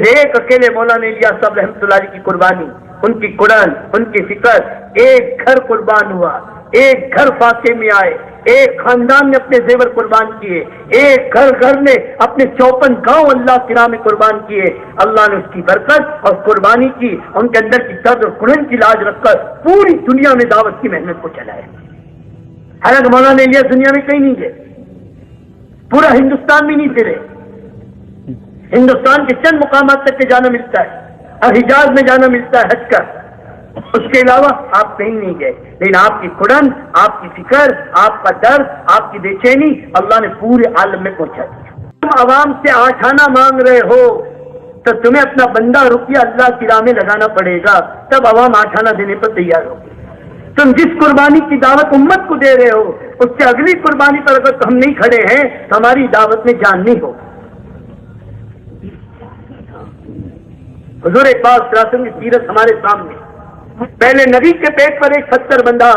ایک اکیلے مولانا الیاس صاحب رحمۃ اللہ علیہ کی قربانی، ان کی قرآن، ان کی فکر، ایک گھر قربان ہوا، ایک گھر فاتح میں آئے، ایک خاندان نے اپنے زیور قربان کیے، ایک گھر نے اپنے 54 گاؤں اللہ کی راہ میں قربان کیے۔ اللہ نے اس کی برکت اور قربانی کی، ان کے اندر کی درد اور کڑن کی لاج رکھ کر پوری دنیا میں دعوت کی محنت کو چلایا۔ حالانکہ مولانا الیاس دنیا میں کہیں نہیں گئے، پورا ہندوستان بھی نہیں پھرے، ہندوستان کے چند مقامات تک کے جانا ملتا ہے اور حجاز میں جانا ملتا ہے حج کا، اس کے علاوہ آپ کہیں نہیں گئے، لیکن آپ کی کڑن، آپ کی فکر، آپ کا درد، آپ کی بے چینی اللہ نے پورے عالم میں پہنچا دیا۔ تم عوام سے 8 آنا مانگ رہے ہو تو تمہیں اپنا بندہ روپیہ اللہ کی راہ میں لگانا پڑے گا، تب عوام 8 آنا دینے پر تیار ہوگی۔ تم جس قربانی کی دعوت امت کو دے رہے ہو، اس سے اگلی قربانی پر اگر ہم نہیں کھڑے ہیں تو ہماری دعوت میں جان نہیں ہو۔ حضور پاک صلی اللہ علیہ وسلم کی سیرت ہمارے سامنے، پہلے نبی کے پیٹ پر ایک پتھر بندھا،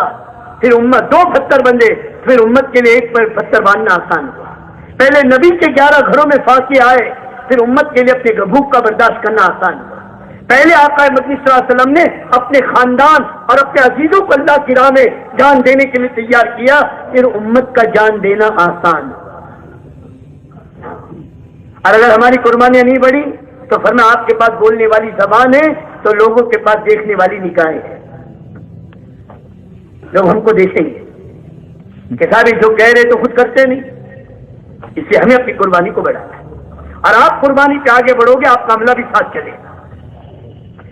پھر امت 2 پتھر بندھے، پھر امت کے لیے ایک پر پتھر باندھنا آسان ہوا۔ پہلے نبی کے 11 گھروں میں فاقے آئے، پھر امت کے لیے اپنے بھوک کا برداشت کرنا آسان ہوا۔ پہلے آقا مدنی صلی اللہ علیہ وسلم نے اپنے خاندان اور اپنے عزیزوں کو اللہ کی راہ میں جان دینے کے لیے تیار کیا، پھر امت کا جان دینا آسان ہوا۔ اور اگر ہماری قربانیاں نہیں بڑھی تو فرما آپ کے پاس بولنے والی زبان ہے تو لوگوں کے پاس دیکھنے والی نگاہیں ہیں، لوگ ہم کو دیکھیں گے کہ صاحب جو کہہ رہے تو خود کرتے نہیں، اس لیے ہمیں اپنی قربانی کو بڑھانا ہے۔ اور آپ قربانی پہ آگے بڑھو گے، آپ کا عملہ بھی ساتھ چلے گا۔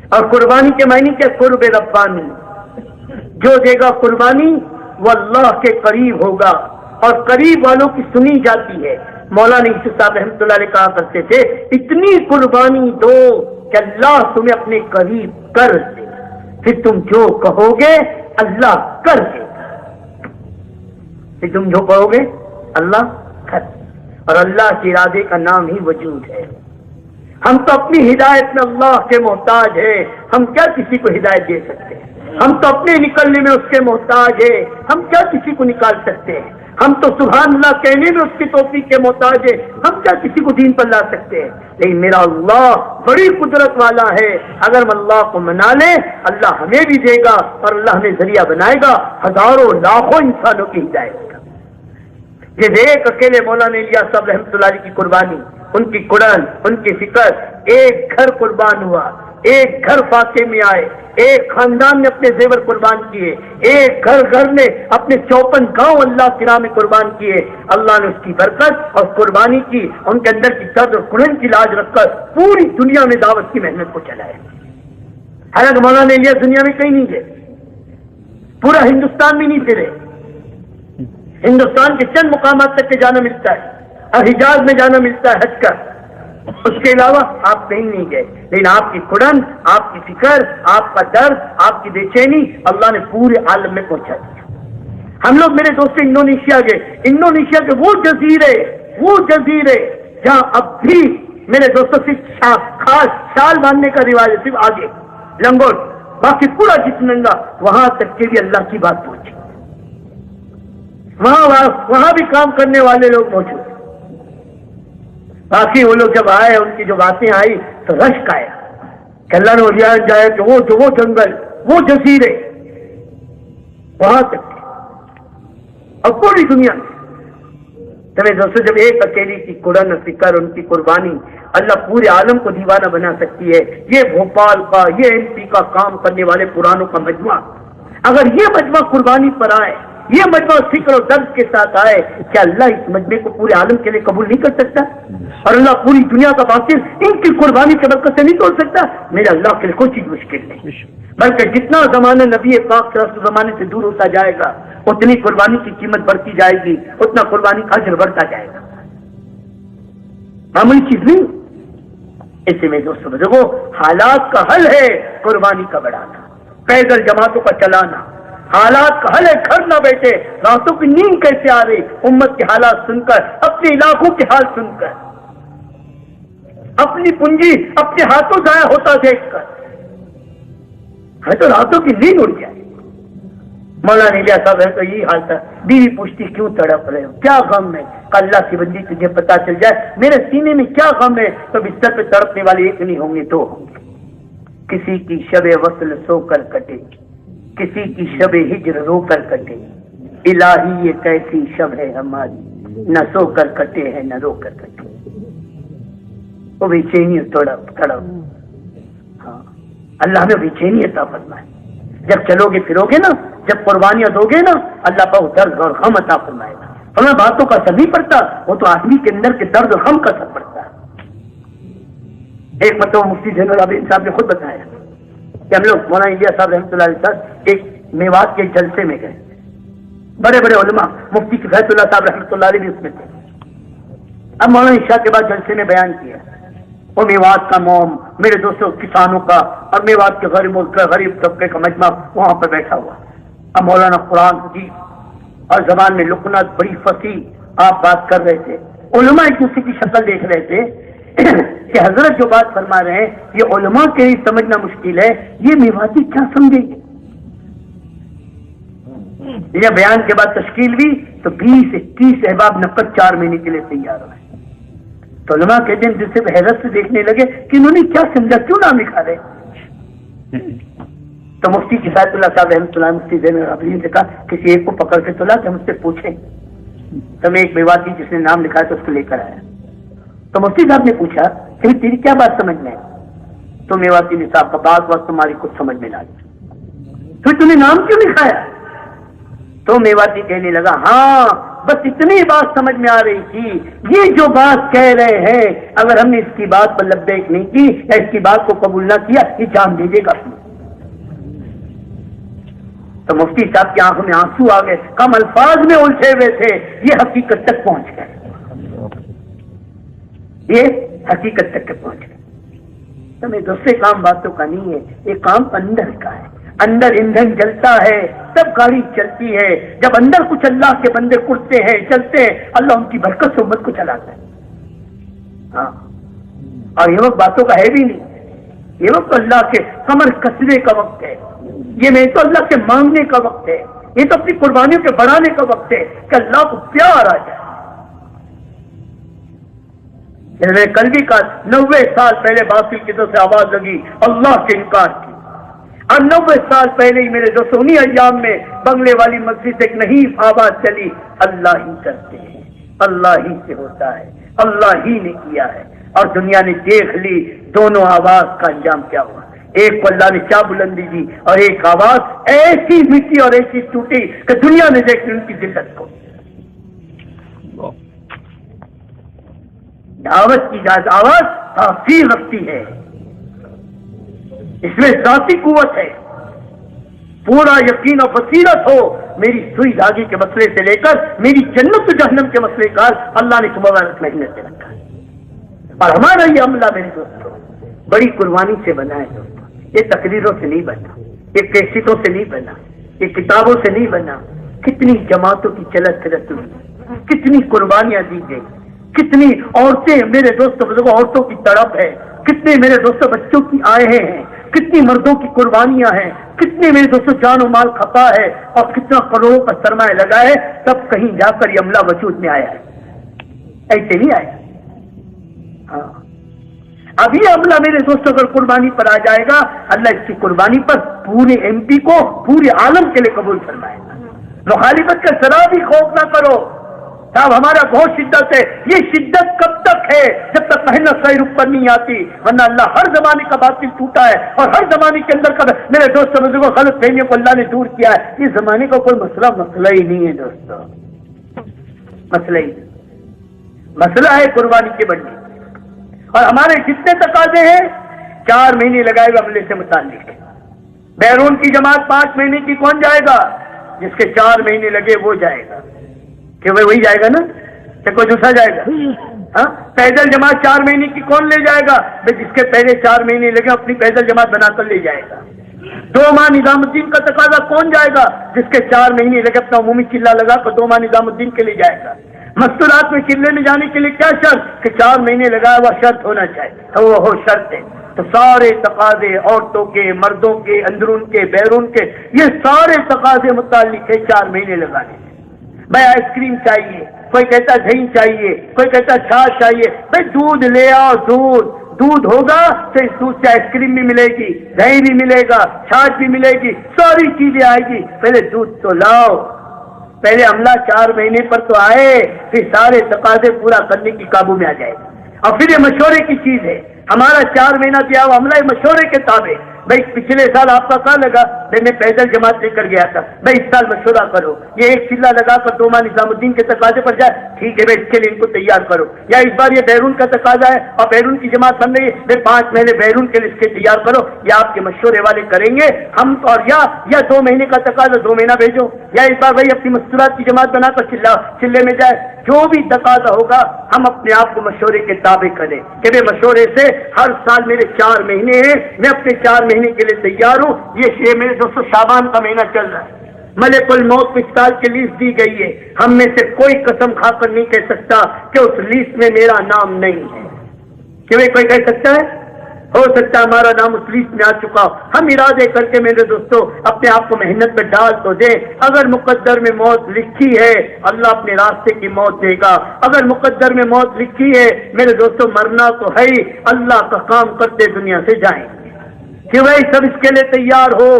اور قربانی کے معنی کیا؟ قرب ربانی، جو دے گا قربانی وہ اللہ کے قریب ہوگا، اور قریب والوں کی سنی جاتی ہے۔ مولانا یوسف صاحب رحمۃ اللہ علیہ کہا کرتے تھے، اتنی قربانی دو کہ اللہ تمہیں اپنے قریب کر دے، پھر تم جو کہو گے اللہ کر دے گا، پھر تم جو کہو گے اللہ کر دے گا۔ اور اللہ کے ارادے کا نام ہی وجود ہے۔ ہم تو اپنی ہدایت میں اللہ کے محتاج ہیں، ہم کیا کسی کو ہدایت دے سکتے ہیں؟ ہم تو اپنے نکلنے میں اس کے محتاج ہیں، ہم کیا کسی کو نکال سکتے ہیں؟ ہم تو سبحان اللہ کہنے میں اس کی توفیق کے محتاج ہیں، ہم کیا کسی کو دین پر لا سکتے ہیں؟ لیکن میرا اللہ بڑی قدرت والا ہے، اگر ہم اللہ کو منا لیں اللہ ہمیں بھی دے گا، اور اللہ ہمیں ذریعہ بنائے گا ہزاروں لاکھوں انسانوں کی ہدایت کا۔ یہ ایک اکیلے مولانا الیاس صاحب رحمۃ اللہ علیہ کی قربانی، ان کی قرآن، ان کی فکر، ایک گھر قربان ہوا، ایک گھر فاتح میں آئے، ایک خاندان نے اپنے زیور قربان کیے، ایک گھر نے اپنے 54 گاؤں اللہ کی راہ میں قربان کیے۔ اللہ نے اس کی برکت اور قربانی کی، ان کے اندر کی درد اور کڑن کی لاج رکھ کر پوری دنیا میں دعوت کی محنت کو چلایا۔ حالانکہ مولانا الیاس دنیا میں کہیں نہیں گئے، پورا ہندوستان بھی نہیں پھرے، ہندوستان کے چند مقامات تک کے جانا ملتا ہے اور حجاز میں جانا ملتا ہے حج کا، اس کے علاوہ آپ کہیں نہیں گئے، لیکن آپ کی کڑن، آپ کی فکر، آپ کا درد، آپ کی بے چینی اللہ نے پورے عالم میں پہنچا دیا۔ ہم لوگ میرے دوست انڈونیشیا گئے، انڈونیشیا کے وہ جزیرے جہاں اب بھی میرے دوستوں صرف خاص شال باندھنے کا رواج ہے، صرف آگے لنگوٹ، باقی پورا جسم ننگا، وہاں تک کے بھی اللہ کی بات پہنچی، وہاں بھی کام کرنے والے لوگ موجود۔ باقی وہ لوگ جب آئے، ان کی جو باتیں آئی تو رشک آیا کہ اللہ نے ریاض جائے کہ وہ جنگل، وہ جزیرے، وہاں تک اور پوری دنیا میں تمہیں دوستوں جب ایک اکیلی کی قرآن فکر، ان کی قربانی اللہ پورے عالم کو دیوانہ بنا سکتی ہے۔ یہ بھوپال کا، یہ MP کا کام کرنے والے پرانوں کا مجموعہ، اگر یہ مجموعہ قربانی پر آئے، یہ مجموعہ فکر اور درد کے ساتھ آئے، کیا اللہ اس مجموعے کو پورے عالم کے لیے قبول نہیں کر سکتا؟ اور اللہ پوری دنیا کا باطل ان کی قربانی کے برکت سے نہیں توڑ سکتا؟ میرے اللہ کے لیے کوئی چیز مشکل نہیں، بلکہ جتنا زمانہ نبی پاک صلی اللہ علیہ وسلم زمانے سے دور ہوتا جائے گا اتنی قربانی کی قیمت بڑھتی جائے گی، اتنا قربانی کا اجر بڑھتا جائے گا، معمولی چیز نہیں۔ ایسے میں دوستوں بزرگوں، حالات کا حل ہے قربانی کا بڑھانا، پیدل جماعتوں کا چلانا، حالات کا حل ہے گھر نہ بیٹھے، راتوں کی نیند کیسے آ رہی، امت کے حالات سن کر، اپنے علاقوں کے حال سن کر، اپنی پونجی اپنے ہاتھوں ضائع ہوتا دیکھ کر، ہے تو راتوں کی نیند اڑ جائے، مولانا الیاس صاحب ہے تو یہی حال تھا. بیوی پوچھتی کیوں تڑپ رہے ہو, کیا غم ہے؟ اللہ کی بندی تجھے پتا چل جائے میرے سینے میں کیا غم ہے تو بستر پہ تڑپنے والے ایک نہیں ہوں گے, دو ہوں گے. کسی کی شب وصل سو کر کٹے, کسی کی شب ہجر رو کر کٹے. الہی یہ کیسی شب ہے ہماری, نہ سو کر کٹے ہیں نہ رو کر کٹے. وہ بے چینی تڑپ. ہاں اللہ ہمیں بے چینی عطا فرمائے. جب چلو گے پھرو گے نا, جب قربانیاں دو گے نا, اللہ پر درد اور غم عطا فرمائے گا. ہمیں باتوں کا اثر نہیں پڑتا, وہ تو آدمی کے اندر کے درد اور غم کا اثر پڑتا ہے. ایک مرتبہ مفتی زین العابدین صاحب نے خود بتایا کہ ہم لوگ مولانا الیاس صاحب رحمۃ اللہ علیہ صاحب ایک میوات کے جلسے میں گئے. بڑے بڑے علماء, مفتی کفایت اللہ صاحب رحمۃ اللہ علیہ بھی اس میں تھے. اب مولانا عشاء کے بعد جلسے میں بیان کیا وہ میوات کا موم, میرے دوستوں کسانوں کا اور میوات کے غریب طبقے کا مجمع وہاں پہ بیٹھا ہوا. اب مولانا قرآن جی اور زبان میں لقنت بڑی فصیح آپ بات کر رہے تھے. علماء ایک دوسرے کی شکل دیکھ رہے تھے کہ حضرت جو بات فرما رہے ہیں یہ علماء کے لیے سمجھنا مشکل ہے, یہ میواتی کیا سمجھیں گے. یہ بیان کے بعد تشکیل بھی تو 20-21 احباب نقد 4 مہینے کے لیے تیار ہوئے. تو علماء کہتے ہیں جس سے حیرت سے دیکھنے لگے کہ انہوں نے کیا سمجھا, کیوں نام لکھا رہے. تو مفتی کفایت اللہ صاحب رحمۃ اللہ, مفتی زین العابدین سے کہا کسی ایک کو پکڑ کے تلا کہ ہم اس سے پوچھیں. تو میں ایک میواتی جس نے نام لکھا ہے تو اس کو لے کر آیا. تو مفتی صاحب نے پوچھا کہ تیری کیا بات سمجھ میں ہے. تو میواتی نے صاحب کا بات تمہاری کچھ سمجھ میں نہ آئی, پھر تم نے نام کیوں لکھایا. تو میواتی کہنے لگا ہاں بس اتنی بات سمجھ میں آ رہی تھی, یہ جو بات کہہ رہے ہیں اگر ہم نے اس کی بات پر لبیک نہیں کی یا اس کی بات کو قبول نہ کیا یہ جان دے دے گا. تو مفتی صاحب کی آنکھوں میں آنسو آ گئے, کم الفاظ میں الجھے ہوئے تھے, یہ حقیقت تک پہنچ گئے, یہ حقیقت تک پہنچ گئے. تو میں دوسرے کام باتوں کا نہیں ہے, یہ کام اندر کا ہے. اندر ایندھن جلتا ہے تب گاڑی چلتی ہے. جب اندر کچھ اللہ کے بندے اٹھتے ہیں چلتے ہیں, اللہ ان کی برکت سے امت کو چلاتا ہے. ہاں اور یہ وقت باتوں کا ہے بھی نہیں, یہ وقت اللہ کے کمر کسنے کا وقت ہے. یہ میں تو اللہ سے مانگنے کا وقت ہے, یہ تو اپنی قربانیوں کے بڑھانے کا وقت ہے کہ اللہ کو پیار آ جائے. میں کل بھی کہا 90 سال پہلے باطل کی طرف سے آواز لگی اللہ سے انکار کی, اور 90 سال پہلے ہی میرے دوستوں انہی ایام میں بنگلے والی مسجد سے ایک نحیف آواز چلی اللہ ہی کرتے ہیں, اللہ ہی سے ہوتا ہے, اللہ ہی نے کیا ہے. اور دنیا نے دیکھ لی دونوں آواز کا انجام کیا ہوا. ایک کو اللہ نے کیا بلندی دی اور ایک آواز ایسی مٹی اور ایسی ٹوٹی کہ دنیا نے دیکھ لی ان کی ذلت کو. دعوت کی آواز تاثیر رکھتی ہے, اس میں ذاتی قوت ہے. پورا یقین اور بصیرت ہو میری سوئی دھاگے کے مسئلے سے لے کر میری جنت و جہنم کے مسئلے کا اللہ نے مبارک محنت سے رکھا ہے. اور ہمارا یہ عملہ میرے دوستوں بڑی قربانی سے بنا ہے. دوستوں یہ تقریروں سے نہیں بنا, یہ کیسٹوں سے نہیں بنا, یہ کتابوں سے نہیں بنا. کتنی جماعتوں کی چلت پھرت ہوئی, کتنی قربانیاں دی گئی, کتنی عورتیں میرے دوستوں بزرگوں عورتوں کی تڑپ ہے, کتنے میرے دوستوں بچوں کی آئے ہیں, کتنی مردوں کی قربانیاں ہیں, کتنے میرے دوستوں جان و مال کھپا ہے اور کتنا کروڑوں کا سرمایہ لگا ہے, تب کہیں جا کر یہ عملہ وجود میں آیا ہے. ایسے نہیں آیا. ہاں اب یہ عملہ میرے دوستوں اگر قربانی پر آ جائے گا اللہ اس کی قربانی پر پورے ایم پی کو پورے عالم کے لیے قبول فرمائے گا. مخالفت کا ذرا بھی خوف نہ کرو صاحب, ہمارا بہت شدت ہے. یہ شدت کب تک ہے جب تک محنت صحیح روپ پر نہیں آتی, ورنہ اللہ ہر زمانے کا باطل ٹوٹا ہے اور ہر زمانے کے اندر کا میرے دوستوں بزرگوں غلط فہمیوں کو اللہ نے دور کیا ہے. اس زمانے کا کوئی مسئلہ ہی نہیں ہے دوستوں, مسئلہ ہی مسئلہ ہے قربانی کے بڑھنے. اور ہمارے جتنے تقاضے ہیں 4 مہینے لگائے گا عملے سے متعلق. بیرون کی جماعت 5 مہینے کی کون جائے گا, جس کے 4 مہینے لگے وہ جائے گا. کہ وہی جائے گا نا, کہ کوئی دوسرا جائے گا. ہاں پیدل جماعت 4 مہینے کی کون لے جائے گا, جس کے پہلے 4 مہینے لگے اپنی پیدل جماعت بنا کر لے جائے گا. 2 ماہ نظام الدین کا تقاضا کون جائے گا, جس کے 4 مہینے لگے اپنا عمومی چلہ لگا کر 2 ماہ نظام الدین کے لیے جائے گا. مستورات میں چلے میں جانے کے لیے کیا شرط, کہ 4 مہینے لگایا ہوا شرط ہونا چاہیے, تو وہ شرط ہے. تو سارے تقاضے عورتوں کے، مردوں کے، اندرون کے، بیرون کے، یہ سارے تقاضے متعلق ہے 4 مہینے لگانے میں۔ بھائی آئس کریم چاہیے، کوئی کہتا دہی چاہیے، کوئی کہتا چھاچھ چاہیے، بھائی دودھ لے آؤ، دودھ ہوگا تو اس دودھ سے آئس کریم بھی ملے گی، دہی بھی ملے گا، چھاچھ بھی ملے گی، ساری چیزیں آئے گی، پہلے دودھ تو لاؤ۔ پہلے عملہ 4 مہینے پر تو آئے، پھر سارے تقاضے پورا کرنے کی قابو میں آ جائے گا۔ اور پھر یہ مشورے کی چیز ہے، ہمارا 4 مہینہ دیا ہوا عملہ مشورے کے تابع۔ بھائی پچھلے سال آپ کا کہاں لگا؟ میں پیدل جماعت لے کر گیا تھا، بھائی اس سال مشورہ کرو، یہ ایک چلہ لگا کر 2 ماہ نظام الدین کے تقاضے پر جائے، ٹھیک ہے بھائی اس کے لیے ان کو تیار کرو، یا اس بار یہ بیرون کا تقاضا ہے اور بیرون کی جماعت بن رہی ہے، بھائی 5 مہینے بیرون کے لیے اس کے تیار کرو، یا آپ کے مشورے والے کریں گے ہم، اور یا 2 مہینے کا تقاضا 2 مہینہ بھیجو، یا اس بار بھائی اپنی مستورات کی جماعت بنا کر چلے میں جائے، جو بھی تقاضا ہوگا ہم اپنے آپ کو مشورے کے تابع کریں کہ بھائی مشورے سے ہر سال میرے 4 مہینے ہیں، میں اپنے 4 مہینے کے لیے تیار ہوں۔ یہ میرے دوستوں شعبان کا مہینہ چل رہا ہے، ملک الموت کو اس سال کی لیسٹ دی گئی ہے، ہم میں سے کوئی قسم کھا کر نہیں کہہ سکتا کہ اس لیسٹ میں میرا نام نہیں ہے، کہ بھائی کوئی کہہ سکتا ہے؟ ہو سکتا ہے ہمارا نام اس لیسٹ میں آ چکا ہو۔ ہم ارادے کر کے میرے دوستوں اپنے آپ کو محنت پہ ڈال تو دیں، اگر مقدر میں موت لکھی ہے اللہ اپنے راستے کی موت دے گا، اگر مقدر میں موت لکھی ہے میرے دوستوں مرنا تو ہے ہی، اللہ کا کام کرتے دنیا سے جائیں گے، کہ بھائی سب اس کے لیے تیار ہو۔